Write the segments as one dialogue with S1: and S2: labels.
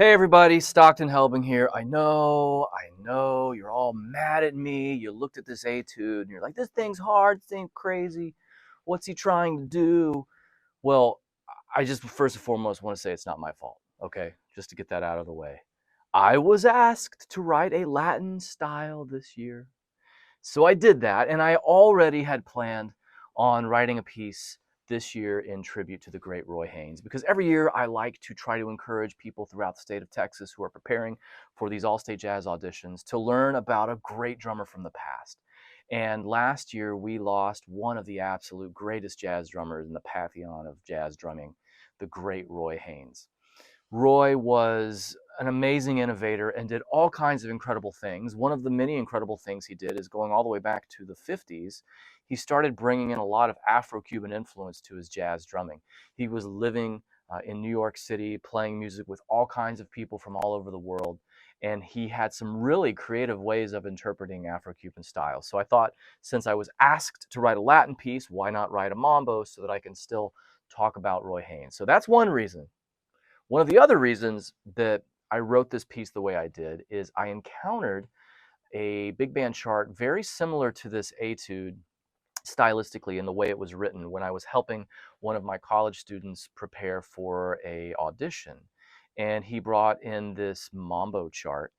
S1: Hey everybody, Stockton Helbing here. I know, you're all mad at me. You looked at this etude and you're like, this thing's hard, this thing's crazy. What's he trying to do? Well, I just first and foremost want to say it's not my fault, okay? Just to get that out of the way. I was asked to write a Latin style this year. So I did that, and I already had planned on writing a piece this year in tribute to the great Roy Haynes, because every year I like to try to encourage people throughout the state of Texas who are preparing for these All-State Jazz auditions to learn about a great drummer from the past. And last year we lost one of the absolute greatest jazz drummers in the pantheon of jazz drumming, the great Roy Haynes. Roy was an amazing innovator and did all kinds of incredible things. One of the many incredible things he did is going all the way back to the 50s. He started bringing in a lot of Afro-Cuban influence to his jazz drumming. He was living in New York City, playing music with all kinds of people from all over the world. And he had some really creative ways of interpreting Afro-Cuban styles. So I thought, since I was asked to write a Latin piece, why not write a mambo so that I can still talk about Roy Haynes? So that's one reason. One of the other reasons that I wrote this piece the way I did is I encountered a big band chart very similar to this etude stylistically in the way it was written when I was helping one of my college students prepare for a audition. And he brought in this mambo chart,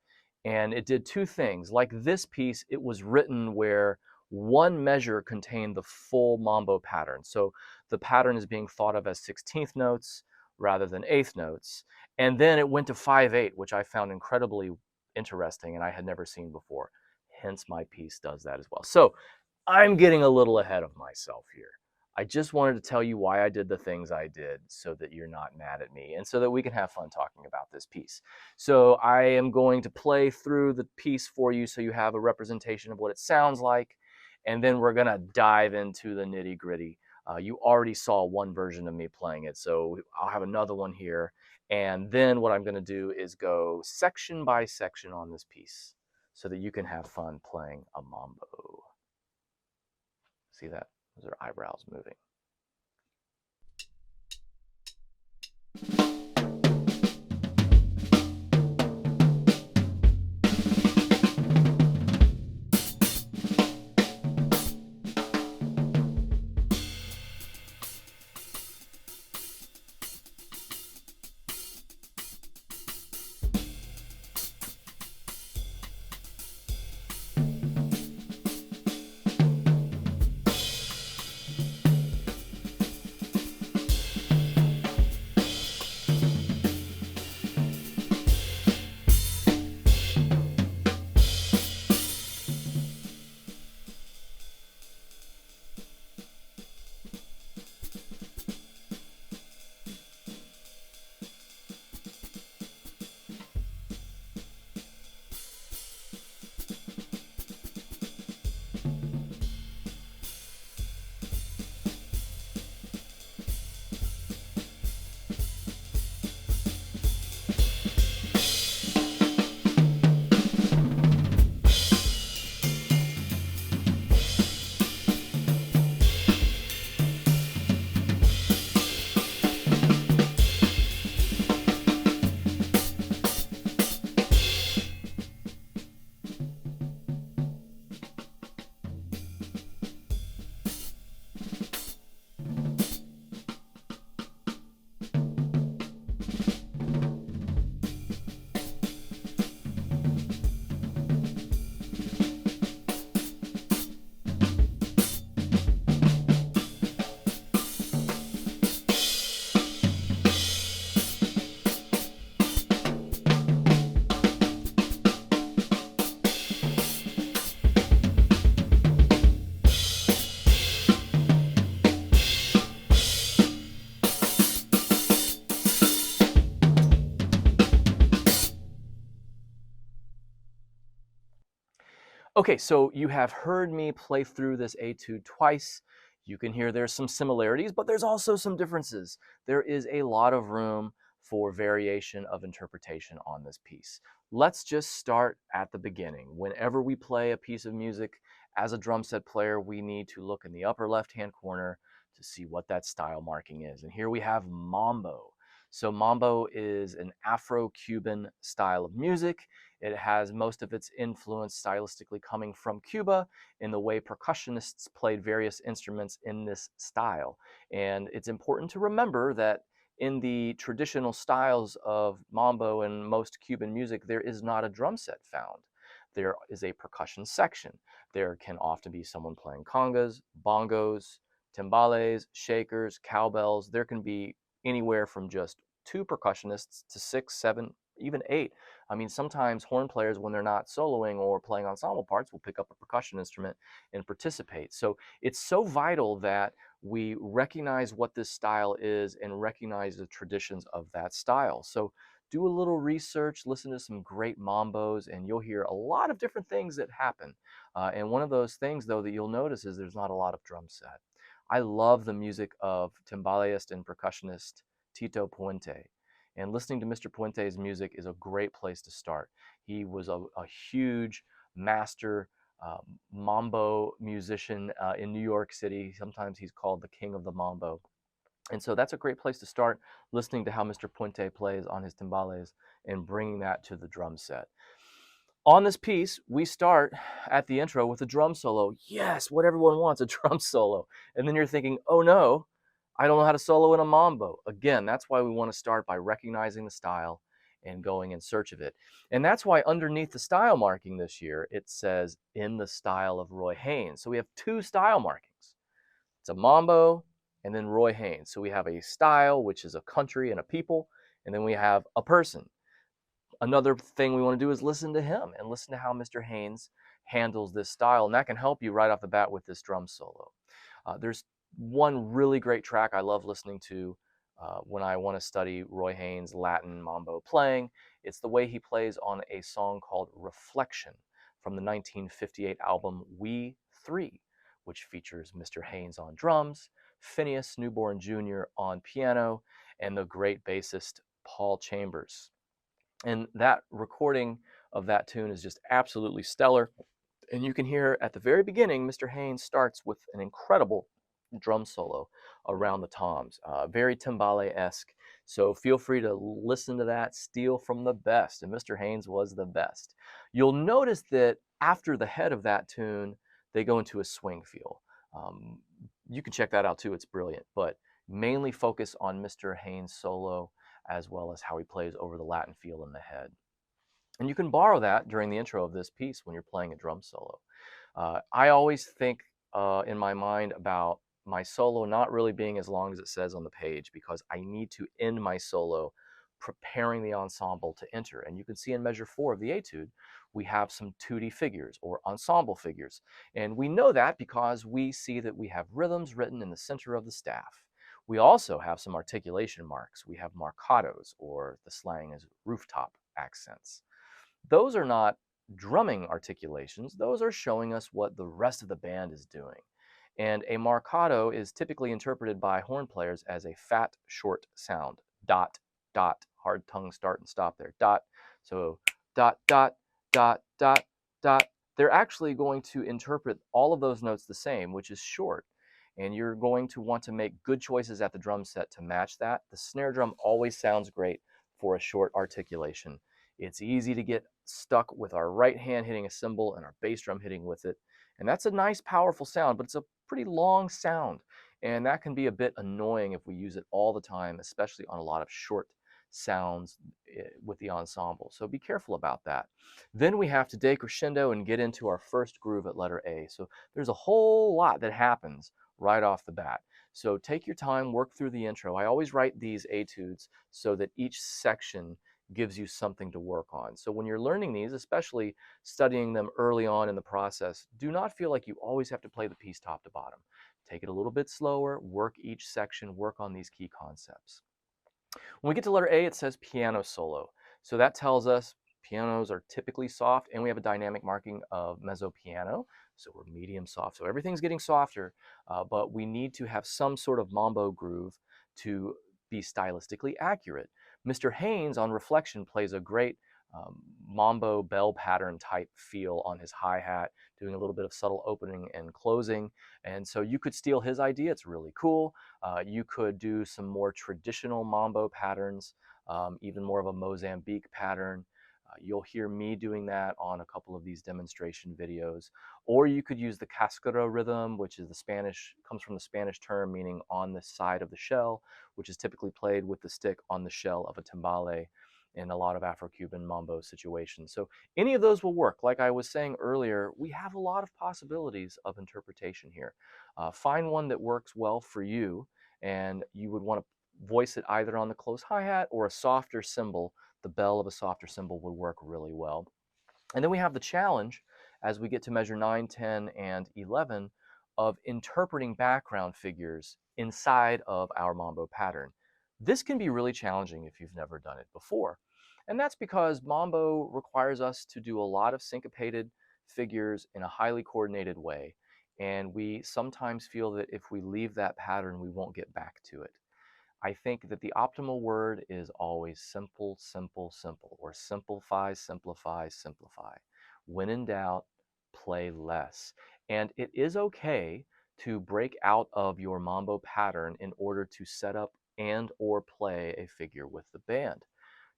S1: and it did two things. Like this piece, it was written where one measure contained the full mambo pattern. So the pattern is being thought of as 16th notes rather than eighth notes. And then it went to 5/8, which I found incredibly interesting and I had never seen before. Hence my piece does that as well. So I'm getting a little ahead of myself here. I just wanted to tell you why I did the things I did so that you're not mad at me and so that we can have fun talking about this piece. So I am going to play through the piece for you so you have a representation of what it sounds like, and then we're going to dive into the nitty-gritty. You already saw one version of me playing it, so I'll have another one here, and then what I'm going to do is go section by section on this piece so that you can have fun playing a mambo. See that? Those are eyebrows moving. Okay, so you have heard me play through this etude twice. You can hear there's some similarities, but there's also some differences. There is a lot of room for variation of interpretation on this piece. Let's just start at the beginning. Whenever we play a piece of music as a drum set player, we need to look in the upper left-hand corner to see what that style marking is. And here we have mambo. So mambo is an Afro-Cuban style of music. It has most of its influence stylistically coming from Cuba in the way percussionists played various instruments in this style. And it's important to remember that in the traditional styles of mambo and most Cuban music, there is not a drum set found. There is a percussion section. There can often be someone playing congas, bongos, timbales, shakers, cowbells. There can be anywhere from just 2 percussionists to 6, 7, even 8. I mean, sometimes horn players, when they're not soloing or playing ensemble parts, will pick up a percussion instrument and participate. So it's so vital that we recognize what this style is and recognize the traditions of that style. So do a little research, listen to some great mambos, and you'll hear a lot of different things that happen. And one of those things, though, that you'll notice is there's not a lot of drum set. I love the music of timbaleist and percussionist Tito Puente. And listening to Mr. Puente's music is a great place to start. He was a huge master mambo musician in New York City. Sometimes he's called the king of the mambo. And so that's a great place to start, listening to how Mr. Puente plays on his timbales and bringing that to the drum set. On this piece, we start at the intro with a drum solo. Yes, what everyone wants, a drum solo. And then you're thinking, oh no, I don't know how to solo in a mambo. Again, that's why we want to start by recognizing the style and going in search of it. And that's why underneath the style marking this year, it says in the style of Roy Haynes. So we have 2 style markings. It's a mambo and then Roy Haynes. So we have a style, which is a country and a people, and then we have a person. Another thing we want to do is listen to him and listen to how Mr. Haynes handles this style, and that can help you right off the bat with this drum solo. There's one really great track I love listening to when I want to study Roy Haynes' Latin mambo playing. It's the way he plays on a song called Reflection from the 1958 album We Three, which features Mr. Haynes on drums, Phineas Newborn Jr. on piano, and the great bassist Paul Chambers. And that recording of that tune is just absolutely stellar. And you can hear at the very beginning, Mr. Haynes starts with an incredible drum solo around the toms, very timbale-esque. So feel free to listen to that, steal from the best. And Mr. Haynes was the best. You'll notice that after the head of that tune, they go into a swing feel. You can check that out too, it's brilliant. But mainly focus on Mr. Haynes' solo as well as how he plays over the Latin feel in the head. And you can borrow that during the intro of this piece when you're playing a drum solo. I always think in my mind about my solo not really being as long as it says on the page, because I need to end my solo preparing the ensemble to enter. And you can see in measure 4 of the etude, we have some tutti figures or ensemble figures. And we know that because we see that we have rhythms written in the center of the staff. We also have some articulation marks. We have marcatos, or the slang is rooftop accents. Those are not drumming articulations. Those are showing us what the rest of the band is doing. And a marcato is typically interpreted by horn players as a fat, short sound. Dot, dot, hard tongue start and stop there. Dot. So dot, dot, dot, dot, dot. They're actually going to interpret all of those notes the same, which is short. And you're going to want to make good choices at the drum set to match that. The snare drum always sounds great for a short articulation. It's easy to get stuck with our right hand hitting a cymbal and our bass drum hitting with it. And that's a nice, powerful sound, but it's a pretty long sound. And that can be a bit annoying if we use it all the time, especially on a lot of short sounds with the ensemble. So be careful about that. Then we have to decrescendo and get into our first groove at letter A. So there's a whole lot that happens right off the bat. So take your time, work through the intro. I always write these etudes so that each section gives you something to work on. So when you're learning these, especially studying them early on in the process, do not feel like you always have to play the piece top to bottom. Take it a little bit slower, work each section, work on these key concepts. When we get to letter A, it says piano solo. So that tells us pianos are typically soft, and we have a dynamic marking of mezzo piano. So we're medium soft. So everything's getting softer, but we need to have some sort of mambo groove to be stylistically accurate. Mr. Haynes on Reflection plays a great mambo bell pattern type feel on his hi-hat, doing a little bit of subtle opening and closing. And so you could steal his idea. It's really cool. You could do some more traditional mambo patterns, even more of a Mozambique pattern. You'll hear me doing that on a couple of these demonstration videos. Or you could use the cascara rhythm, which is comes from the Spanish term meaning on the side of the shell, which is typically played with the stick on the shell of a timbale in a lot of Afro-Cuban mambo situations. So any of those will work. Like I was saying earlier, we have a lot of possibilities of interpretation here. Find one that works well for you, and you would want to voice it either on the close hi-hat or a softer cymbal. The bell of a softer cymbal would work really well. And then we have the challenge, as we get to measure 9, 10, and 11, of interpreting background figures inside of our mambo pattern. This can be really challenging if you've never done it before. And that's because mambo requires us to do a lot of syncopated figures in a highly coordinated way. And we sometimes feel that if we leave that pattern, we won't get back to it. I think that the optimal word is always simple, simple, simple, or simplify, simplify, simplify. When in doubt, play less. And it is okay to break out of your mambo pattern in order to set up and or play a figure with the band.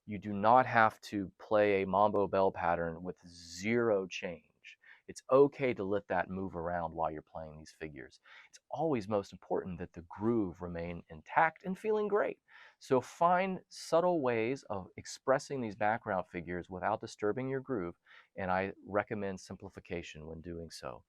S1: You do not have to play a mambo bell pattern with zero change. It's okay to let that move around while you're playing these figures. It's always most important that the groove remain intact and feeling great. So find subtle ways of expressing these background figures without disturbing your groove, and I recommend simplification when doing so.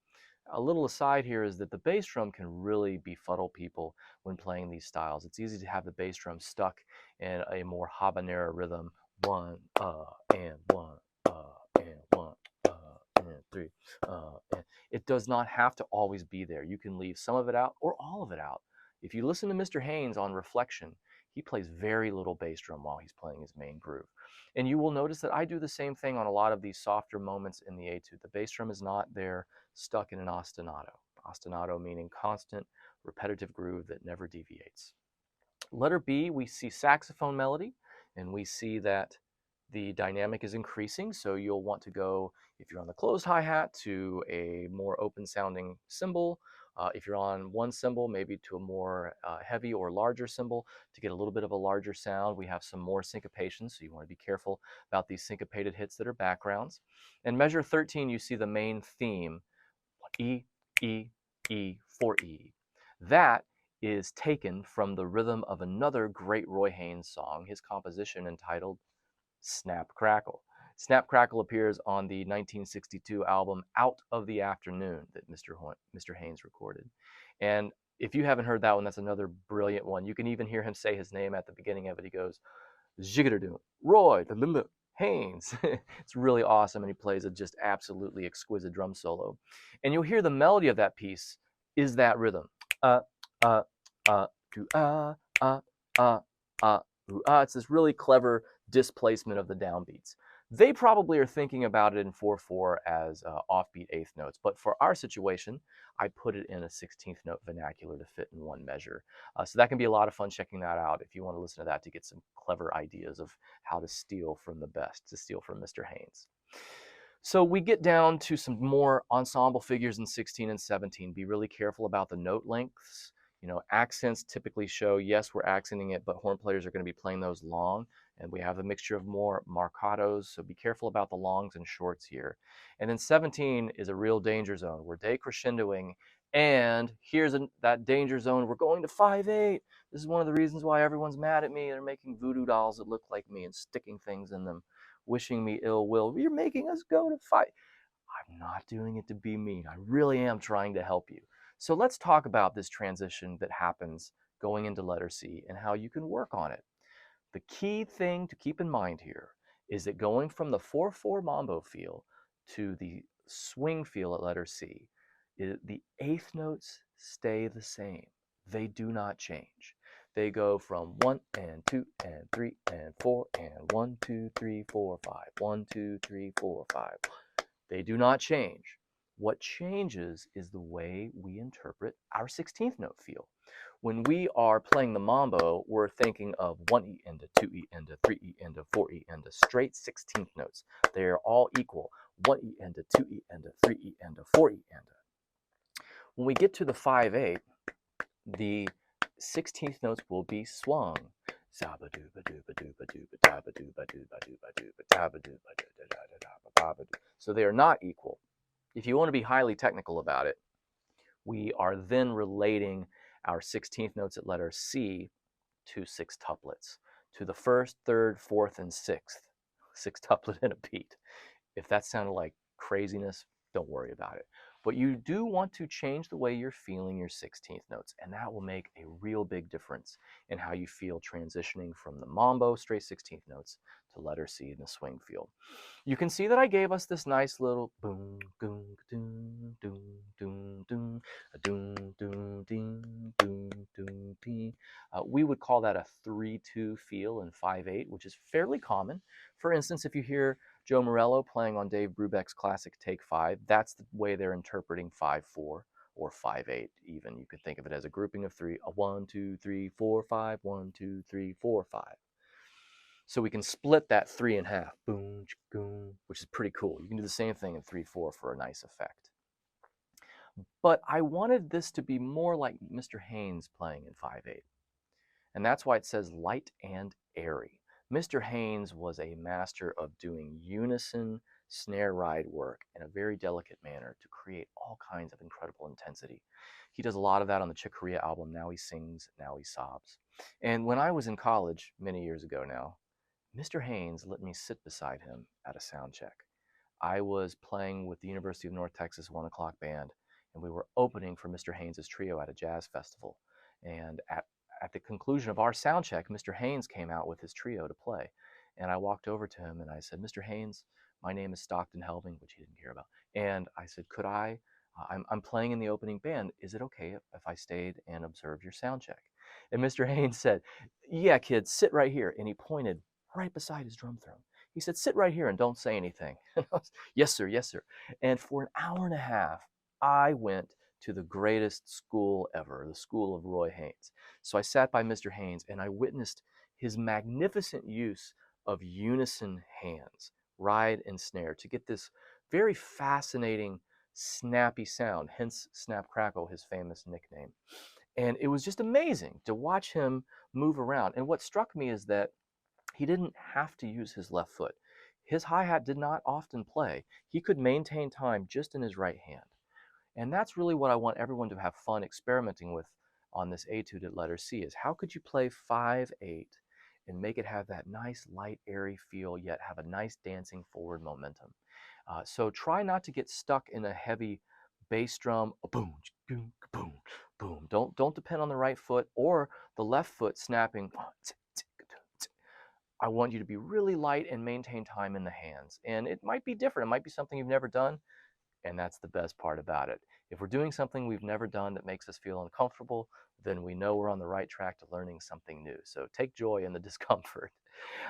S1: A little aside here is that the bass drum can really befuddle people when playing these styles. It's easy to have the bass drum stuck in a more habanera rhythm. One, and one, and one, and three, and it does not have to always be there. You can leave some of it out or all of it out. If you listen to Mr. Haynes on Reflection, he plays very little bass drum while he's playing his main groove. And you will notice that I do the same thing on a lot of these softer moments in the etude. The bass drum is not there stuck in an ostinato. Ostinato meaning constant, repetitive groove that never deviates. Letter B, we see saxophone melody, and we see that the dynamic is increasing, so you'll want to go, if you're on the closed hi-hat, to a more open sounding cymbal. If you're on one cymbal, maybe to a more heavy or larger cymbal to get a little bit of a larger sound. We have some more syncopation, so you want to be careful about these syncopated hits that are backgrounds. In measure 13, you see the main theme, E, E, E, 4E. That is taken from the rhythm of another great Roy Haynes song, his composition entitled Snap Crackle. Snap Crackle appears on the 1962 album Out of the Afternoon that Mr. Haynes recorded. And if you haven't heard that one, that's another brilliant one. You can even hear him say his name at the beginning of it. He goes, Zhigaderdoo, Roy, Haynes. It's really awesome, and he plays a just absolutely exquisite drum solo. And you'll hear the melody of that piece is that rhythm. Uh, uh, do, It's this really clever displacement of the downbeats. They probably are thinking about it in 4/4 as offbeat eighth notes, but for our situation, I put it in a 16th note vernacular to fit in one measure. So that can be a lot of fun checking that out if you want to listen to that to get some clever ideas of how to steal from the best, to steal from Mr. Haynes. So we get down to some more ensemble figures in 16 and 17. Be really careful about the note lengths. You know, accents typically show, yes, we're accenting it, but horn players are going to be playing those long, and we have a mixture of more marcatos, so be careful about the longs and shorts here. And then 17 is a real danger zone. We're decrescendoing, and here's that danger zone. We're going to 5/8. This is one of the reasons why everyone's mad at me. They're making voodoo dolls that look like me and sticking things in them, wishing me ill will. You're making us go to 5. I'm not doing it to be mean. I really am trying to help you. So let's talk about this transition that happens going into letter C and how you can work on it. The key thing to keep in mind here is that going from the 4/4 mambo feel to the swing feel at letter C, the eighth notes stay the same. They do not change. They go from 1 and 2 and 3 and 4 and 1, 2, 3, 4, 5, 1, 2, 3, 4, 5. They do not change. What changes is the way we interpret our 16th note feel. When we are playing the mambo, we're thinking of 1E into 2E into 3E into 4E into straight 16th notes. They are all equal. 1E into 2E into 3E into 4E into. When we get to the 5/8, the 16th notes will be swung. So they are not equal. If you want to be highly technical about it, we are then relating our 16th notes at letter C to sextuplets, to the first, third, fourth, and sixth sextuplet in a beat. If that sounded like craziness, don't worry about it. But you do want to change the way you're feeling your 16th notes, and that will make a real big difference in how you feel transitioning from the mambo straight 16th notes to letter C in the swing field. You can see that I gave us this nice little boom, boom, doom, doom, doom, doom, doom, doom, ding, doom, doom, ding. We would call that a 3-2 feel in 5/8, which is fairly common. For instance, if you hear Joe Morello playing on Dave Brubeck's classic Take 5, that's the way they're interpreting 5/4 or 5/8 even. You could think of it as a grouping of three, a 1, 2, 3, 4, 5, 1, 2, 3, 4, 5. So we can split that 3 in half, boom, boom, which is pretty cool. You can do the same thing in 3/4 for a nice effect. But I wanted this to be more like Mr. Haynes playing in 5/8. And that's why it says light and airy. Mr. Haynes was a master of doing unison snare ride work in a very delicate manner to create all kinds of incredible intensity. He does a lot of that on the Chick Corea album, Now He Sings, Now He Sobs. And when I was in college, many years ago now, Mr. Haynes let me sit beside him at a sound check. I was playing with the University of North Texas 1 O'Clock Band, and we were opening for Mr. Haynes' trio at a jazz festival. And at the conclusion of our sound check, Mr. Haynes came out with his trio to play. And I walked over to him and I said, Mr. Haynes, my name is Stockton Helbing, which he didn't care about. And I said, I'm playing in the opening band. Is it okay if I stayed and observed your sound check? And Mr. Haynes said, yeah, kid, sit right here. And he pointed right beside his drum throne. He said, sit right here and don't say anything. Yes, sir, yes, sir. And for an hour and a half, I went to the greatest school ever, the school of Roy Haynes. So I sat by Mr. Haynes and I witnessed his magnificent use of unison hands, ride and snare, to get this very fascinating, snappy sound, hence Snap Crackle, his famous nickname. And it was just amazing to watch him move around. And what struck me is that he didn't have to use his left foot. His hi-hat did not often play. He could maintain time just in his right hand. And that's really what I want everyone to have fun experimenting with on this etude at letter C, is how could you play 5/8 and make it have that nice light airy feel yet have a nice dancing forward momentum. So try not to get stuck in a heavy bass drum, boom, boom, boom, boom. Don't depend on the right foot or the left foot snapping. I want you to be really light and maintain time in the hands. And it might be different. It might be something you've never done. And that's the best part about it. If we're doing something we've never done that makes us feel uncomfortable, then we know we're on the right track to learning something new. So take joy in the discomfort.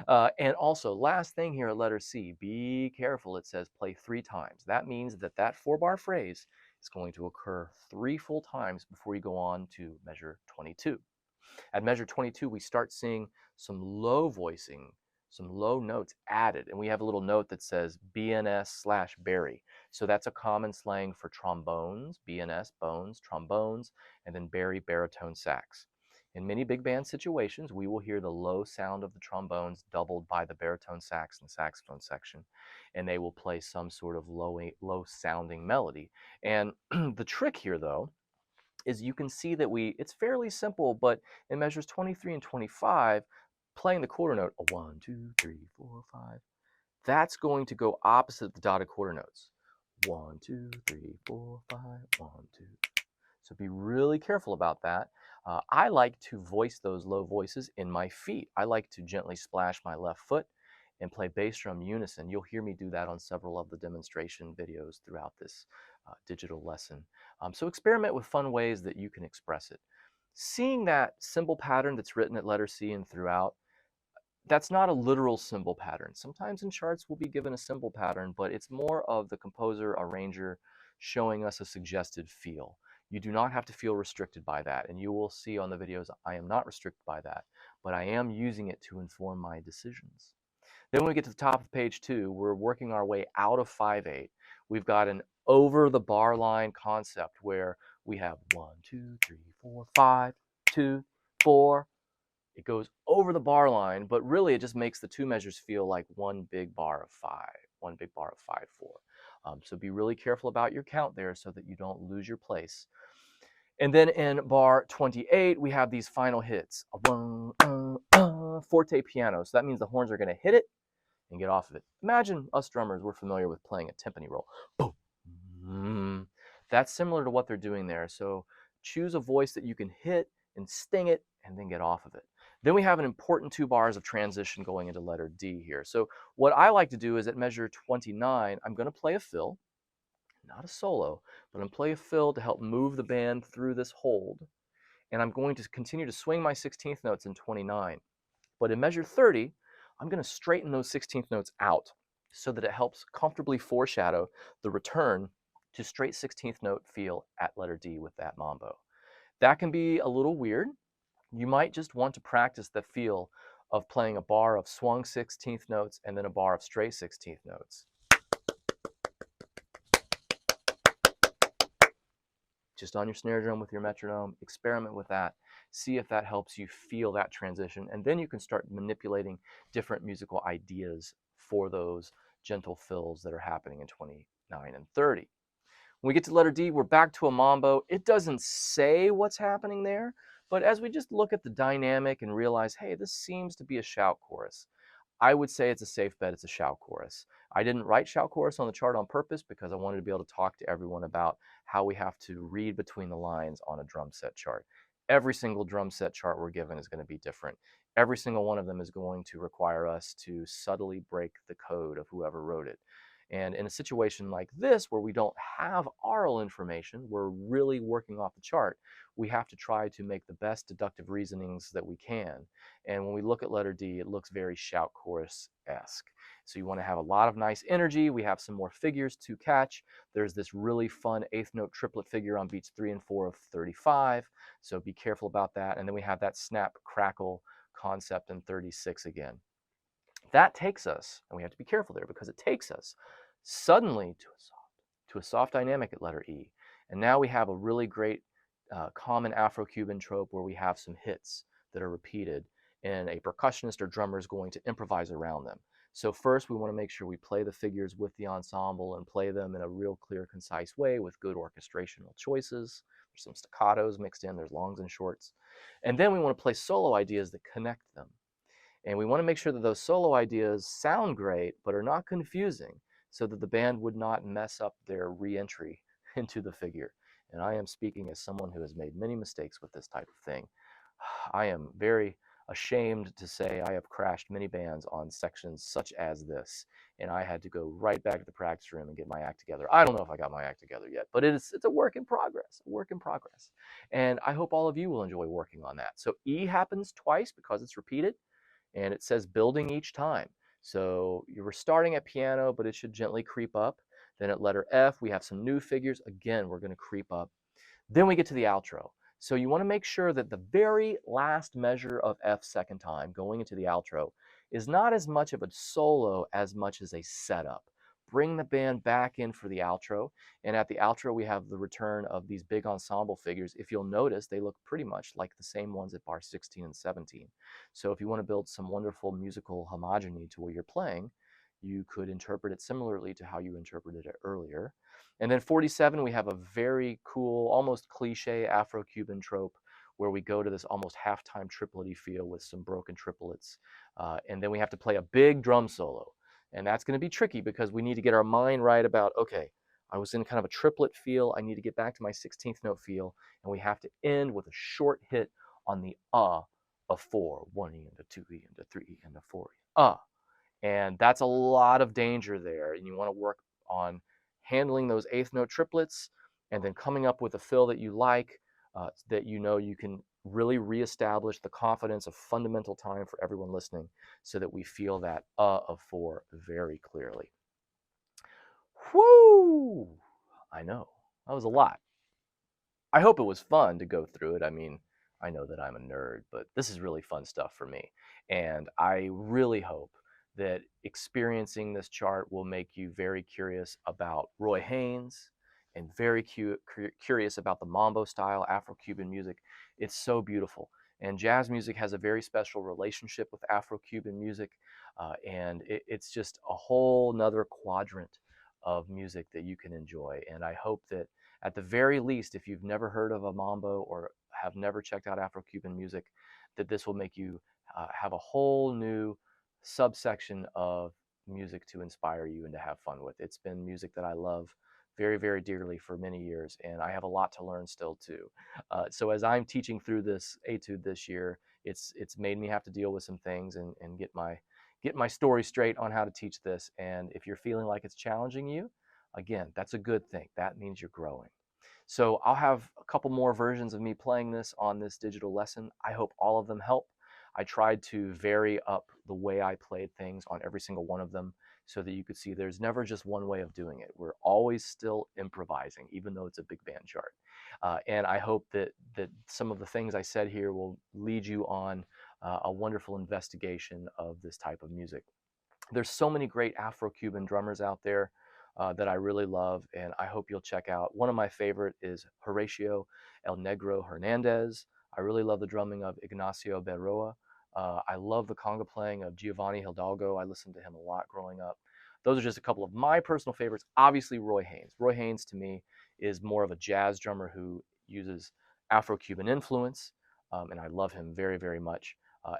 S1: And also, last thing here at letter C, be careful. It says play 3 times. That means that that 4-bar phrase is going to occur 3 full times before you go on to measure 22. At measure 22, we start seeing some low voicing, some low notes added. And we have a little note that says BNS/Barry. So that's a common slang for trombones, BNS, bones, trombones, and then Barry, baritone sax. In many big band situations, we will hear the low sound of the trombones doubled by the baritone sax and saxophone section, and they will play some sort of low sounding melody. And the trick here, though, is you can see that it's fairly simple, but in measures 23 and 25, playing the quarter note, a 1, 2, 3, 4, 5, that's going to go opposite the dotted quarter notes. 1, 2, 3, 4, 5, 1, 2. So be really careful about that. I like to voice those low voices in my feet. I like to gently splash my left foot and play bass drum unison. You'll hear me do that on several of the demonstration videos throughout this digital lesson. So experiment with fun ways that you can express it. Seeing that symbol pattern that's written at letter C and throughout, that's not a literal symbol pattern. Sometimes in charts we'll be given a symbol pattern, but it's more of the composer, arranger showing us a suggested feel. You do not have to feel restricted by that, and you will see on the videos I am not restricted by that, but I am using it to inform my decisions. Then when we get to the top of page 2, we're working our way out of 5/8. We've got an over the bar line concept where we have 1, 2, 3, 4, 5, 2, 4. It goes over the bar line, but really it just makes the two measures feel like one big bar of 5, one big bar of 5, 4. So be really careful about your count there so that you don't lose your place. And then in bar 28, we have these final hits. Forte piano. So that means the horns are going to hit it and get off of it. Imagine us drummers, we're familiar with playing a timpani roll. Boom. That's similar to what they're doing there. So choose a voice that you can hit and sting it and then get off of it. Then we have an important 2 bars of transition going into letter D here. So what I like to do is at measure 29, I'm going to play a fill, not a solo, but I'm going to play a fill to help move the band through this hold. And I'm going to continue to swing my 16th notes in 29. But in measure 30, I'm going to straighten those 16th notes out so that it helps comfortably foreshadow the return to straight 16th note feel at letter D with that mambo. That can be a little weird. You might just want to practice the feel of playing a bar of swung 16th notes and then a bar of straight 16th notes. Just on your snare drum with your metronome, experiment with that. See if that helps you feel that transition, and then you can start manipulating different musical ideas for those gentle fills that are happening in 29 and 30. When we get to letter D, we're back to a mambo. It doesn't say what's happening there, but as we just look at the dynamic and realize, hey, this seems to be a shout chorus, I would say it's a safe bet it's a shout chorus. I didn't write shout chorus on the chart on purpose because I wanted to be able to talk to everyone about how we have to read between the lines on a drum set chart. Every single drum set chart we're given is going to be different. Every single one of them is going to require us to subtly break the code of whoever wrote it. And in a situation like this, where we don't have oral information, we're really working off the chart, we have to try to make the best deductive reasonings that we can. And when we look at letter D, it looks very shout chorus-esque. So you want to have a lot of nice energy. We have some more figures to catch. There's this really fun 8th note triplet figure on beats 3 and 4 of 35. So be careful about that. And then we have that snap crackle concept in 36 again. That takes us, and we have to be careful there because it takes us suddenly to a soft dynamic at letter E. And now we have a really great common Afro-Cuban trope where we have some hits that are repeated, and a percussionist or drummer is going to improvise around them. So first we want to make sure we play the figures with the ensemble and play them in a real clear, concise way with good orchestrational choices. There's some staccatos mixed in, there's longs and shorts. And then we want to play solo ideas that connect them. And we want to make sure that those solo ideas sound great, but are not confusing, so that the band would not mess up their re-entry into the figure. And I am speaking as someone who has made many mistakes with this type of thing. I am very ashamed to say I have crashed many bands on sections such as this, and I had to go right back to the practice room and get my act together. I don't know if I got my act together yet, but it's a work in progress, And I hope all of you will enjoy working on that. So E happens twice because it's repeated, and it says building each time. So you were starting at piano, but it should gently creep up. Then at letter F, we have some new figures. Again, we're going to creep up. Then we get to the outro. So you want to make sure that the very last measure of F second time going into the outro is not as much of a solo as much as a setup. Bring the band back in for the outro, and at the outro we have the return of these big ensemble figures. If you'll notice, they look pretty much like the same ones at bar 16 and 17. So if you want to build some wonderful musical homogeny to where you're playing, you could interpret it similarly to how you interpreted it earlier. And then 47, we have a very cool, almost cliche Afro-Cuban trope where we go to this almost halftime triplety feel with some broken triplets. And then we have to play a big drum solo. And that's going to be tricky because we need to get our mind right about, okay, I was in kind of a triplet feel. I need to get back to my 16th note feel. And we have to end with a short hit on the of 4. 1 E into 2 E into 3 E into 4 E. And that's a lot of danger there. And you want to work on handling those 8th note triplets and then coming up with a fill that you like, that you know you can really reestablish the confidence of fundamental time for everyone listening so that we feel that of 4 very clearly. Whoo! I know. That was a lot. I hope it was fun to go through it. I mean, I know that I'm a nerd, but this is really fun stuff for me. And I really hope that experiencing this chart will make you very curious about Roy Haynes and very curious about the Mambo style Afro-Cuban music. It's so beautiful. And jazz music has a very special relationship with Afro-Cuban music. And it's just a whole nother quadrant of music that you can enjoy. And I hope that at the very least, if you've never heard of a mambo or have never checked out Afro-Cuban music, that this will make you have a whole new subsection of music to inspire you and to have fun with. It's been music that I love very, very dearly for many years, and I have a lot to learn still too. So as I'm teaching through this etude this year, it's made me have to deal with some things and get my story straight on how to teach this. And if you're feeling like it's challenging you, again, that's a good thing. That means you're growing. So I'll have a couple more versions of me playing this on this digital lesson. I hope all of them help. I tried to vary up the way I played things on every single one of them so that you could see there's never just one way of doing it. We're always still improvising, even though it's a big band chart. And I hope that some of the things I said here will lead you on a wonderful investigation of this type of music. There's so many great Afro-Cuban drummers out there that I really love, and I hope you'll check out. One of my favorite is Horatio El Negro Hernandez. I really love the drumming of Ignacio Berroa. I love the conga playing of Giovanni Hidalgo. I listened to him a lot growing up. Those are just a couple of my personal favorites. Obviously, Roy Haynes. Roy Haynes, to me, is more of a jazz drummer who uses Afro-Cuban influence, and I love him very, very much.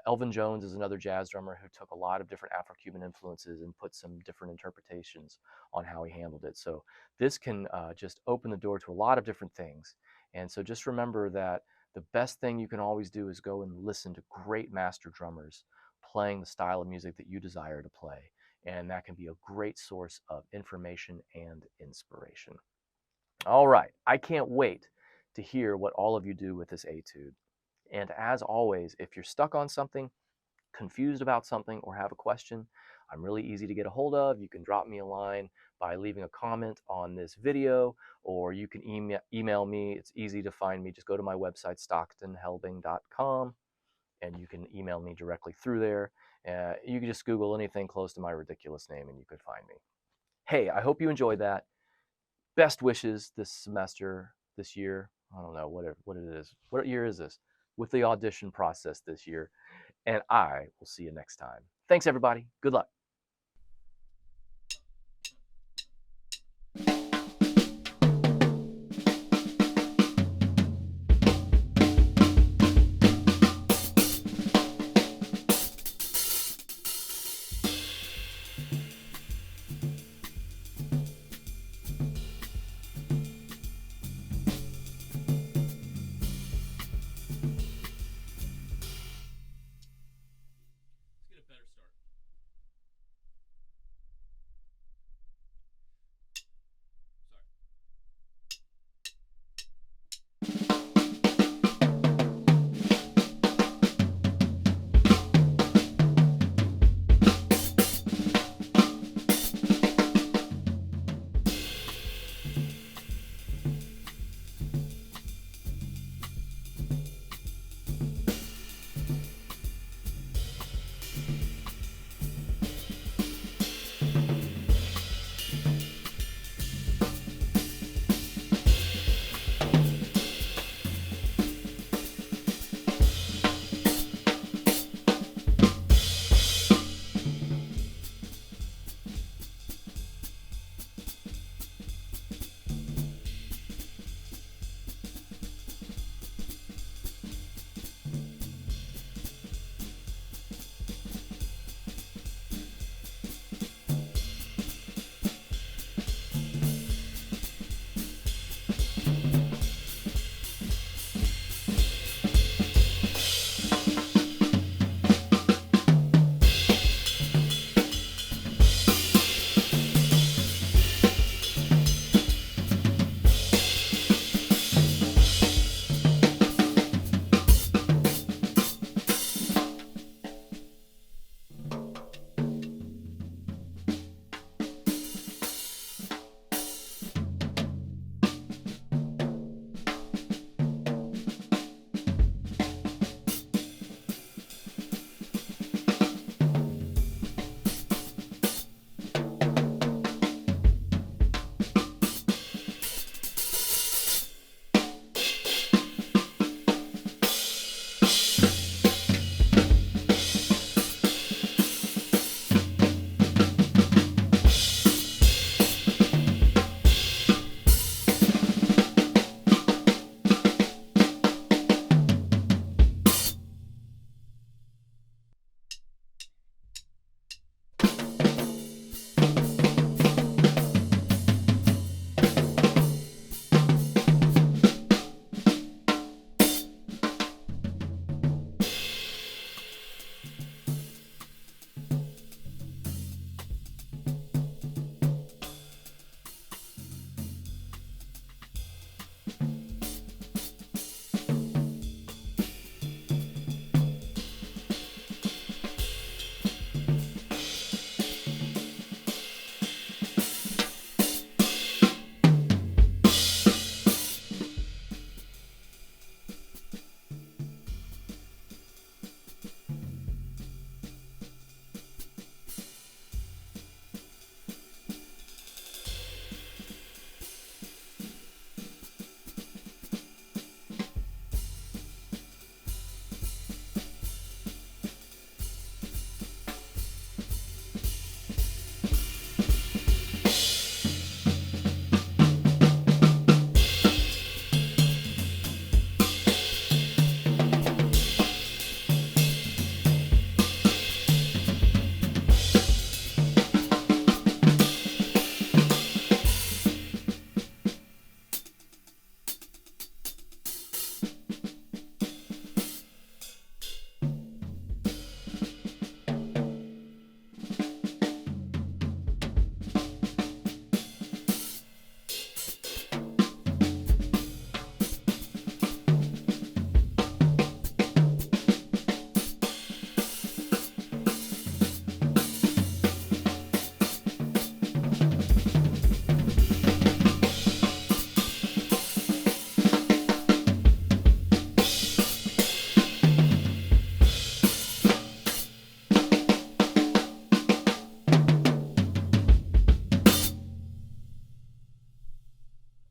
S1: Elvin Jones is another jazz drummer who took a lot of different Afro-Cuban influences and put some different interpretations on how he handled it. So this can just open the door to a lot of different things. And so just remember that the best thing you can always do is go and listen to great master drummers playing the style of music that you desire to play. And that can be a great source of information and inspiration. All right, I can't wait to hear what all of you do with this etude. And as always, if you're stuck on something, confused about something, or have a question, I'm really easy to get a hold of. You can drop me a line by leaving a comment on this video, or you can email me. It's easy to find me. Just go to my website, stocktonhelbing.com, and you can email me directly through there. You can just Google anything close to my ridiculous name, and you could find me. Hey, I hope you enjoyed that. Best wishes this semester, this year. I don't know what it is. What year is this? With the audition process this year. And I will see you next time. Thanks, everybody. Good luck.